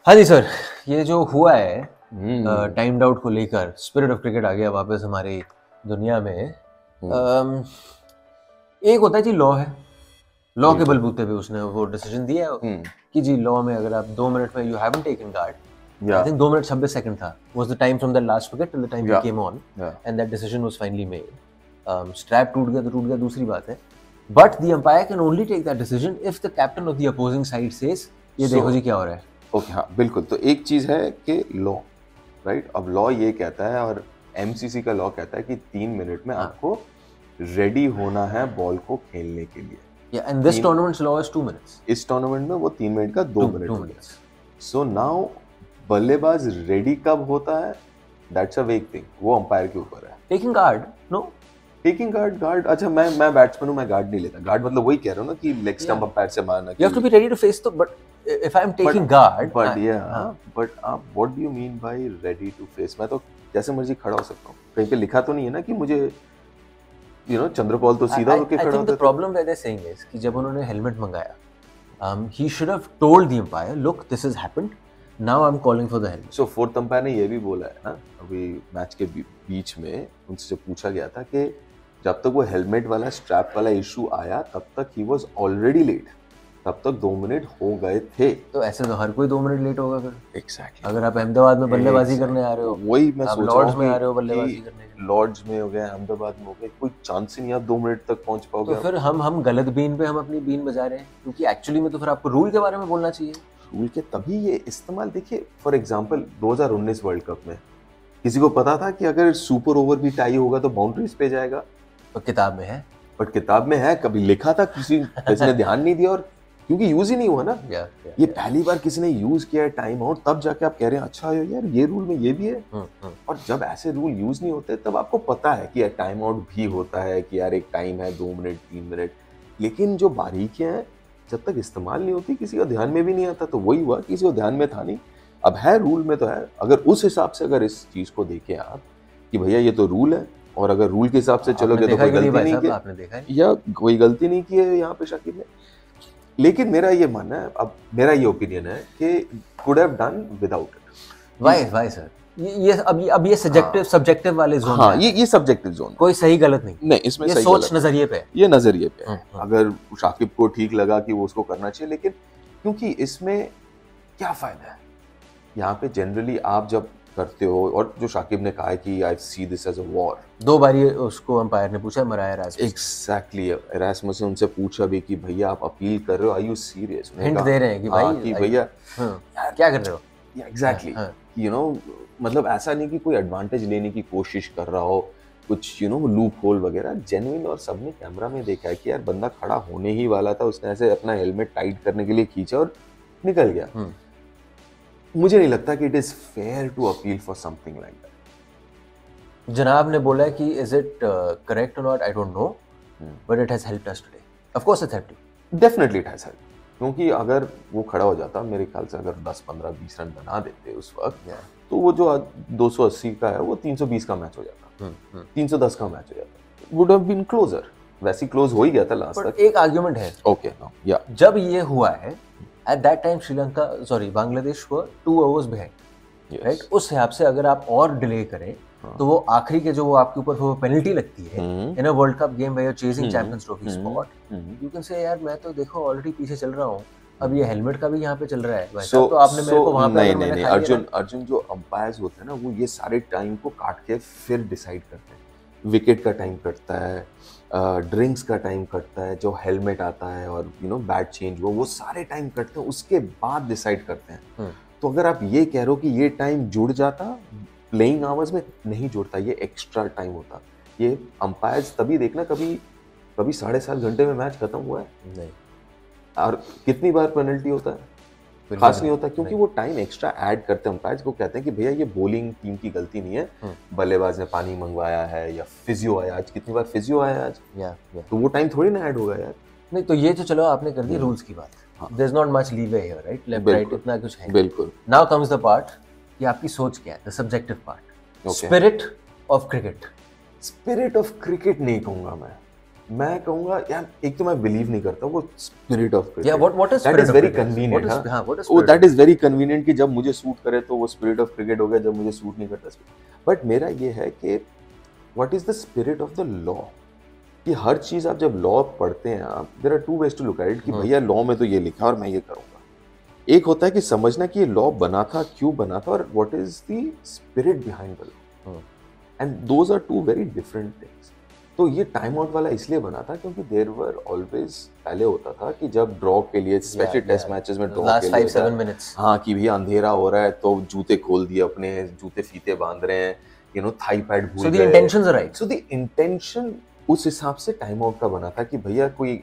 हाँ जी सर, ये जो हुआ है टाइम्ड आउट को लेकर, स्पिरिट ऑफ क्रिकेट आ गया वापस हमारी दुनिया में। एक होता है जी लॉ है, लॉ के बलबूते पे उसने वो डिसीजन दिया है कि जी लॉ में अगर आप 2 मिनट में you haven't taken guard, I think 2 minute 26 second था was the time from the last wicket till the time he came on and that decision was finally made. Strap टूट गया तो टूट गया, दूसरी बात है, but the umpire can only take that decision if the captain of the opposing side says ये देखो जी क्या हो रहा है। ओके हाँ बिल्कुल। तो एक चीज है कि लॉ, राइट, अब लॉ ये कहता है और एमसीसी का लॉ कहता है कि 3 मिनट में आपको रेडी होना है बॉल को खेलने के लिए। Yeah, and this tournament's law is 2 minutes. इस टूर्नामेंट में वो 3 मिनट का 2 मिनट हो गया। सो नाउ बल्लेबाज रेडी कब होता है, दैट्स अ वेग थिंग, वो अंपायर के ऊपर है। Taking guard, no? Taking guard अच्छा मैं बैट्समैन हूँ, मैं गार्ड नहीं लेता। गार्ड मतलब वही कह रहा हूँ ना कि लेग स्टंप अंपायर से मारना। You have to be ready to face the, but if I'm taking guard, but आप what do you mean by ready to face? मैं तो जैसे मर्जी खड़ा हो सकता हूँ, कहीं पे लिखा तो नहीं है ना कि मुझे चंद्रपॉल तो सीधा होके खड़ा होता है। I think the problem that they're saying is कि जब उन्होंने हेलमेट मंगाया, he should have told the umpire, look, this has happened, now I'm calling for the helmet. So fourth umpire ने ये भी बोला है ना अभी मैच के बीच में, उनसे जब पूछा गया था कि जब तक वो हेलमेट वाला स्ट्रैप वाला इशू आया तब तक ही वाज ऑलरेडी लेट, तब तक 2 मिनट हो गए थे। तो ऐसे तो हर कोई 2 मिनट लेट होगा फिर। एग्जैक्टली। अगर आप अहमदाबाद में बल्लेबाजी करने आ रहे हो, वही मैं सोच रहा हूँ, लॉर्ड्स में आ रहे हो बल्लेबाजी करने, लॉर्ड्स में हो गया, अहमदाबाद में हो गया, कोई चांस ही नहीं आप 2 मिनट तक पहुंच पाओगे। तो फिर हम गलत बीन पे हम अपनी बीन बजा रहे हैं, क्योंकि एक्चुअली में तो फिर आपको रूल के बारे में बोलना चाहिए। रूल के तभी ये इस्तेमाल, देखिए फॉर एग्जांपल 2019 वर्ल्ड कप में किसी को पता था कि अगर सुपर ओवर भी टाई होगा तो बाउंड्रीज पे जाएगा? तो किताब में है, बट किताब में है, कभी लिखा था, किसी ने ध्यान नहीं दिया, और क्योंकि यूज ही नहीं हुआ ना। ये पहली बार किसी ने यूज किया है टाइम आउट, तब जाके आप कह रहे हैं अच्छा यार ये रूल में ये भी है। और जब ऐसे रूल यूज नहीं होते तब आपको पता है कि यार टाइम आउट भी होता है, कि यार एक टाइम है 2 मिनट 3 मिनट, लेकिन जो बारीकियां हैं जब तक इस्तेमाल नहीं होती किसी का ध्यान में भी नहीं आता। तो वही हुआ, किसी को ध्यान में था नहीं, अब है रूल में तो है। अगर उस हिसाब से अगर इस चीज को देखें आप कि भैया ये तो रूल है, और अगर रूल के हिसाब से चलोगे तो कोई गलती नहीं की, आपने देखा है या कोई गलती नहीं की है यहाँ पे शाकिब ने। लेकिन मेरा ये मानना है, अब मेरा ये ओपिनियन है कि could have done without it. Why sir, अब ये सब्जेक्टिव वाले जोन। हाँ, ये सब्जेक्टिव जोन, कोई सही गलत नहीं, इसमें ये सही सोच नजरिए पे, ये नजरिए पे। अगर शाकिब को ठीक लगा कि वो उसको करना चाहिए, लेकिन क्योंकि इसमें क्या फायदा है, यहाँ पे जनरली आप जब करते हो, और जो शाकिब ने कहा है कि I see this as a war, 2 बार उसको अंपायर ने पूछा, मराया एरास्मस, एग्जैक्टली, एरास्मस ने उनसे पूछा भी कि भैया आप अपील कर रहे हो, आर यू सीरियस? हिंट दे रहे हैं कि भाई कि भैया क्या कर रहे हो, एग्जैक्टली, मतलब ऐसा नहीं कि कोई एडवांटेज लेने की कोशिश कर रहा हो, कुछ लूप होल वगैरह, जेन्युइन। और सबने कैमरा में देखा है कि यार बंदा खड़ा होने ही वाला था, उसने ऐसे अपना हेलमेट टाइट करने के लिए खींचा और निकल गया। मुझे नहीं लगता कि it is fair to appeal for something like that. जनाब ने बोला कि इज इट करेक्ट और not, I don't know, but it has helped us today. Of course it helped, definitely it has helped, क्योंकि अगर वो खड़ा हो जाता, मेरे ख्याल से अगर 10 15 20 रन बना देते उस वक्त, तो वो जो 280 का है वो 320 का मैच हो जाता, 310 का मैच हो जाता, वुड हैव बीन क्लोजर। वैसे क्लोज हो ही गया था लास्ट तक। एक आर्गुमेंट है, ओके, या जब ये हुआ है at that time Bangladesh were 2 hours behind, right? उस हिसाब से अगर आप और डिले करें तो वो आखिरी के जो वो आपके ऊपर वो पेनल्टी लगती है in a World Cup game where chasing Champions Trophy spot, you can say यार मैं तो देखो ऑलरेडी पीछे चल रहा हूँ, अब ये हेलमेट का भी यहाँ पे चल रहा है भाई साहब, तो आपने मेरे को वहाँ पे नहीं, अर्जुन जो अंपायर्स होते हैं ना, वो ये सारे टाइम को काट के फिर डिसाइड करते हैं। विकेट का टाइम कटता है, ड्रिंक्स का टाइम कटता है, जो हेलमेट आता है, और बैट चेंज वो सारे टाइम कटते हैं, उसके बाद डिसाइड करते हैं। तो अगर आप ये कह रहे हो कि ये टाइम जुड़ जाता, प्लेइंग आवर्स में नहीं जुड़ता, ये एक्स्ट्रा टाइम होता। ये अंपायर्स तभी देखना, कभी 7.5 घंटे में मैच खत्म हुआ है नहीं, और कितनी बार पेनल्टी होता है, खास नहीं होता, क्योंकि वो टाइम एक्स्ट्रा ऐड करते हैं अंपायर्स को। कहते हैं कि भैया ये बॉलिंग टीम की गलती नहीं है, बल्लेबाज ने पानी मंगवाया है या फिजियो आया, आज कितनी बार फिजियो आया आज, तो वो टाइम थोड़ी ना ऐड होगा यार। नहीं, तो ये तो चलो आपने कर दी रूल्स की बात, there is not much leeway here, right, left right इतना कुछ है। बिल्कुल। नाउ कम्स द पार्ट कि आपकी सोच क्या है, the subjective part, spirit of cricket. Spirit of cricket नहीं कहूंगा मैं, मैं कहूंगा यार, एक तो मैं बिलीव नहीं करता वो स्पिरिट ऑफ क्रिकेट। या what is that is very convenient. हां, वो दैट इज वेरी कन्वीनियंट कि जब मुझे सूट करे तो वो स्पिरिट ऑफ क्रिकेट हो गया, जब मुझे सूट नहीं करता। बट मेरा ये है कि what is the spirit of the law, कि हर चीज आप जब लॉ पढ़ते हैं आप, there are two ways to look at it कि भैया लॉ में तो ये लिखा और मैं ये करूंगा। एक होता है कि समझना कि ये लॉ बना था, क्यों बना था, और what is the spirit behind the law, and those are two very different things. तो ये टाइम आउट वाला इसलिए बना था क्योंकि देयर वर ऑलवेज, पहले होता था कि जब ड्रॉ के लिए स्पेशल टेस्ट मैचेस में ड्रॉ के लिए 5-7 मिनट्स, हाँ, कि भैया अंधेरा हो रहा है तो जूते खोल दिए अपने, जूते फीते बांध रहे हैं, यू नो, थाई पैड भूल गए। So the intentions are right. So the intention उस हिसाब से टाइम आउट का बना था कि भैया कोई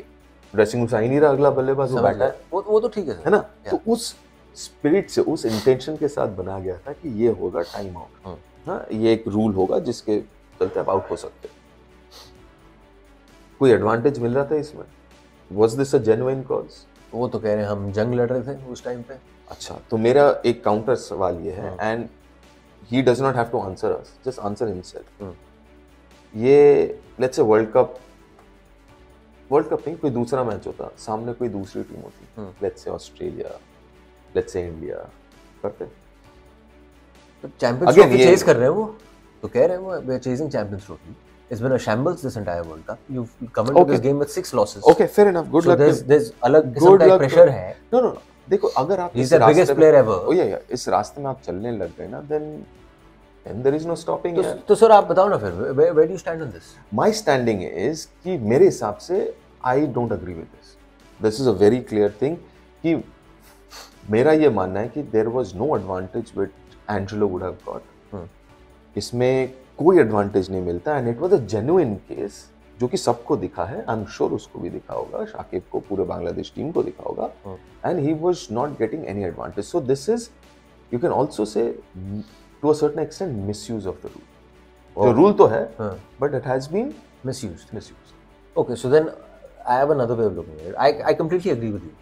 ड्रेसिंग रूम से ही नहीं रहा, अगला बल्लेबाज वो बैठा है, वो तो ठीक है ना। तो उस स्पिरिट से, उस इंटेंशन के साथ बना गया था कि ये होगा टाइम आउट। हाँ, ये एक रूल होगा जिसके चलते आप आउट हो सकते। कोई एडवांटेज मिल रहा था इसमें? Was this a genuine cause? वो तो कह रहे हैं हम जंग लड़ रहे थे उस टाइम पे। अच्छा, तो मेरा एक काउंटर सवाल ये है, and he does not have to answer us, just answer himself. ये लेट्स से वर्ल्ड कप नहीं, कोई दूसरा मैच होता, सामने कोई दूसरी टीम होती, let's say Australia, let's say India, करते तो चैंपियंस ट्रॉफी चेज कर रहे हैं वो, तो कह रहे हैं वो we are chasing Champions Trophy. It's been a shambles this entire World Cup. You've come into this game with 6 losses. Okay, fair enough. Good luck. There's अलग किस्म का pressure है. No. देखो, अगर आप He's the biggest player ever. Oh yeah. इस रास्ते में आप चलने लग गए ना, then there is no stopping. तो सर आप बताओ ना फिर, where do you stand on this? My standing is कि मेरे हिसाब से I don't agree with this. This is a very clear thing कि मेरा ये मानना है कि there was no advantage which Angelo would have got. इसमें कोई एडवांटेज नहीं मिलता, and it was a genuine case जो कि सबको दिखा है। आई एम श्योर उसको भी दिखा होगा, शाकिब को, पूरे बांग्लादेश टीम को दिखा होगा, and he was not getting any advantage. So this is, you can also say to a certain extent misuse of the rule. जो रूल तो है, but it has been misused. Okay, so then I have another way of looking at it. I completely agree with you.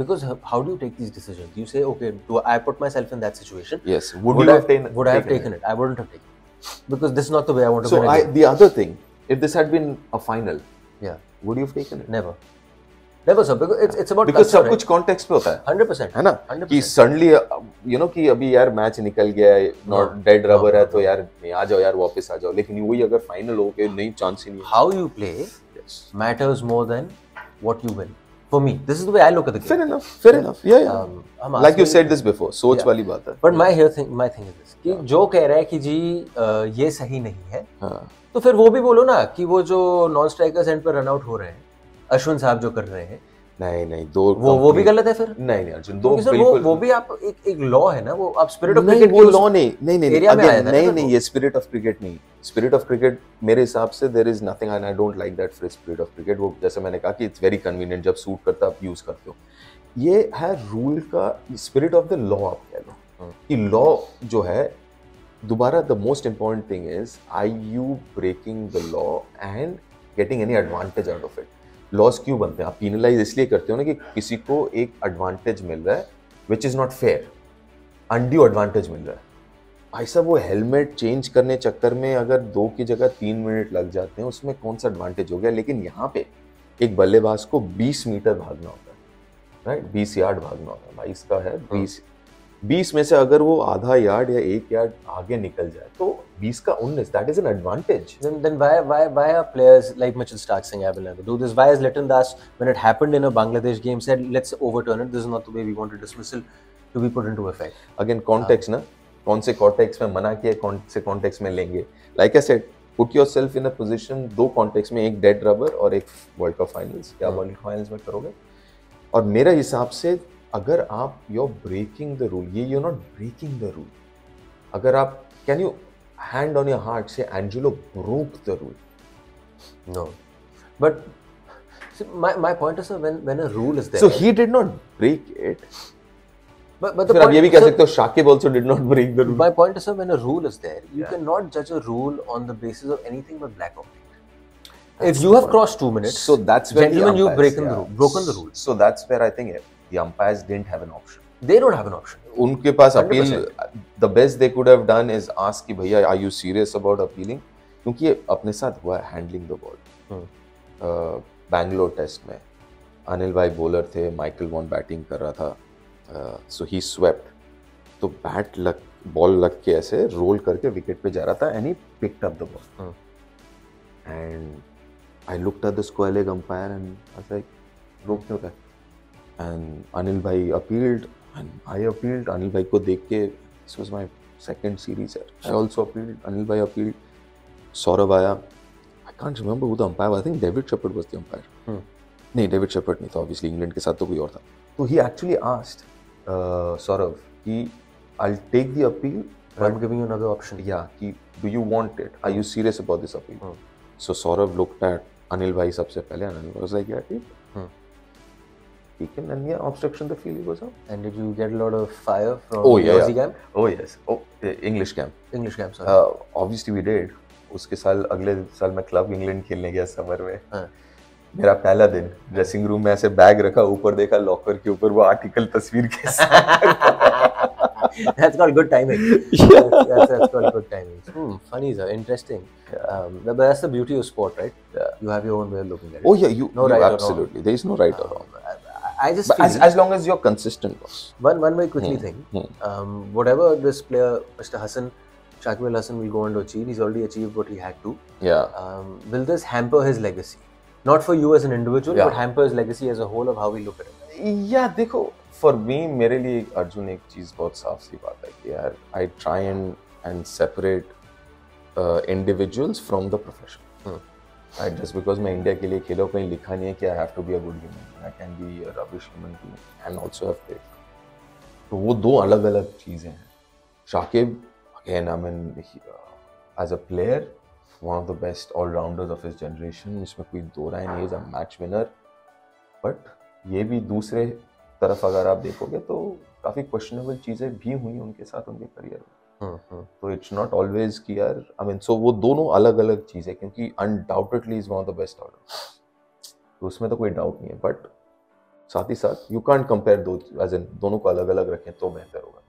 Because how do you take these decisions? You say, okay, I put myself in that situation. Yes. Would I have taken it? I wouldn't have taken it. Because this is not the way I want to win a game. The other thing, if this had been a final, would you have taken it? Never, sir. Because it's about because सब कुछ context पे होता है, 100%, है ना, कि suddenly you know कि अभी यार मैच निकल गया है, not dead rubber है, तो यार नहीं, आ जाओ यार, वापस आ जाओ। लेकिन वही अगर फाइनल हो के नहीं, चांस ही नहीं। How you play matters more than what you win. For me, this is the way I look at the game. Fair enough. Yeah. Like you said this before, सोच वाली बात है। But my thing is this, कि जो कह रहा है कि जी ये सही नहीं है, तो फिर वो भी बोलो ना कि वो जो नॉन स्ट्राइकर्स एंड पर रन आउट हो रहे हैं, अश्विन साहब जो कर रहे हैं, नहीं, दो वो भी गलत है फिर। नहीं अर्जुन, दो बिल्कुल वो भी आप एक लॉ है ना, वो आप स्पिरिट ऑफ क्रिकेट, वो लॉ नहीं एरिया में आया था। नहीं, ये स्पिरिट ऑफ क्रिकेट नहीं। स्पिरिट ऑफ क्रिकेट मेरे हिसाब से there is nothing, and I don't like that phrase spirit of cricket. वो जैसे मैंने कहा कि इट्स वेरी कन्वीनियंट, जब सूट करता आप यूज करते हो। ये है रूल का स्पिरिट ऑफ द लॉ, आप कह लो कि लॉ जो है, दोबारा the most important thing is, are you breaking the law and getting any advantage out of it. Laws क्यों बनते हैं? आप पीनलाइज इसलिए करते हो ना कि किसी को एक एडवांटेज मिल रहा है which is not fair, undue advantage मिल रहा है। भाई साहब, वो हेलमेट चेंज करने चक्कर में अगर 2 की जगह 3 मिनट लग जाते हैं, उसमें कौन सा एडवांटेज हो गया? लेकिन यहाँ पे एक बल्लेबाज को 20 मीटर भागना होता है, राइट, 20 यार्ड भागना होता है। भाई इसका है 20 में से अगर वो आधा यार्ड या 1 यार्ड आगे निकल जाए तो 20 का 19, that is an advantage. Then why are players like Mitchell Starc saying I will never do this? Why is Liton Das, when it happened in a Bangladesh game, said let's overturn it, this is not the way we want a dismissal to be put into effect? Again, context ना, कौन से context में मना किया, कौन से context में लेंगे? Like I said, put yourself in a position, 2 context में, एक dead rubber और एक World Cup finals, क्या World Cup finals में करोगे? और मेरे हिसाब से अगर आप you're breaking the rule, ये you're not breaking the rule. अगर आप, can you hand on your heart say Angelo broke the rule? No, but see, my point is when a rule is there. So he did not break it. But फिर आप ये भी कह सकते हो Shakib also did not break the rule. My point is when a rule is there, you cannot judge a rule on the basis of anything but black or white. If you have crossed 2 minutes, so that's where gentlemen, you've broken the rule. So that's where I think the umpires didn't have an option. They don't have an option. उनके पास appeal, the best they could have done is ask कि भैया are you serious about appealing? क्योंकि ये अपने साथ हुआ है, handling the ball, Bangalore test में अनिल भाई बॉलर थे, माइकल वॉन बैटिंग कर रहा था, सो ही स्वेप्ट, तो बॉल लग के ऐसे रोल करके विकेट पे जा रहा था and he picked up the ball and I looked at the square leg umpire and I was like रोक क्यों रहा है, एंड अनिल भाई appealed and I appealed, Anil भाई को देख के this was my second series, I also appealed, Anil भाई अपील्ड, सौरभ आया, I can't remember who the umpire was, I think David Shepherd was the umpire, नहीं डेविड शेपर्ड नहीं था, ऑब्वियसली इंग्लैंड के साथ तो कोई और था, तो ही एक्चुअली आस्क्ड सौरभ कि I'll take the appeal, but I'm giving you another option. Yeah, do you want it? Are you serious about this appeal? So Saurav looked at Anil bhai सबसे पहले, and Anil was like, yeah, ठीक है, and yeah, obstruction the field, he goes out. And did you get a lot of fire from Aussie camp? Oh yes, English camp. English camp, sorry. Obviously we did. उसके साल अगले साल मैं club England खेलने गया summer में, मेरा पहला दिन ड्रेसिंग रूम में ऐसे बैग रखा, ऊपर देखा लॉकर के ऊपर वो आर्टिकल तस्वीर के साथ That's called good timing. That's called good timing. Funny, sir. Interesting. But that's the beauty of sport, right? You have your own way of looking at it. Oh yeah, no right absolutely. There is no right or wrong. I just feel as long as you're consistent. One very quickly thing. Whatever this player, Mr. Hassan, Shakib Al Hasan, will go on to achieve, he's already achieved what he had to. Yeah. Will this hamper his legacy? Not for you as an individual, but hamper his legacy as a whole of how we look at it. Yeah, देखो, for me, मेरे लिए अर्जुन एक चीज़ बहुत साफ सी बात है कि यार I try and separate individuals from the profession. Right, just because मैं इंडिया के लिए खेला, कहीं लिखा नहीं है कि I have to be a good human. I can be a rubbish human being and also have faith. तो वो दो अलग अलग चीज़ें हैं. Shakib, again, I mean, as a player, one of the best all-rounders of his generation, इसमें कोई दो राय नहीं है, is a match winner. But ये भी दूसरे तरफ अगर आप देखोगे तो काफ़ी क्वेश्चनेबल चीज़ें भी हुई उनके साथ उनके करियर में, तो इट्स नॉट ऑलवेज कि यार आई मीन, सो वो दोनों अलग अलग चीज़ें, क्योंकि undoubtedly is one of the best allrounder, तो उसमें तो कोई डाउट नहीं है, बट साथ ही साथ यू कांट कंपेयर दो, एज इन दोनों को अलग अलग रखें तो बेहतर होगा.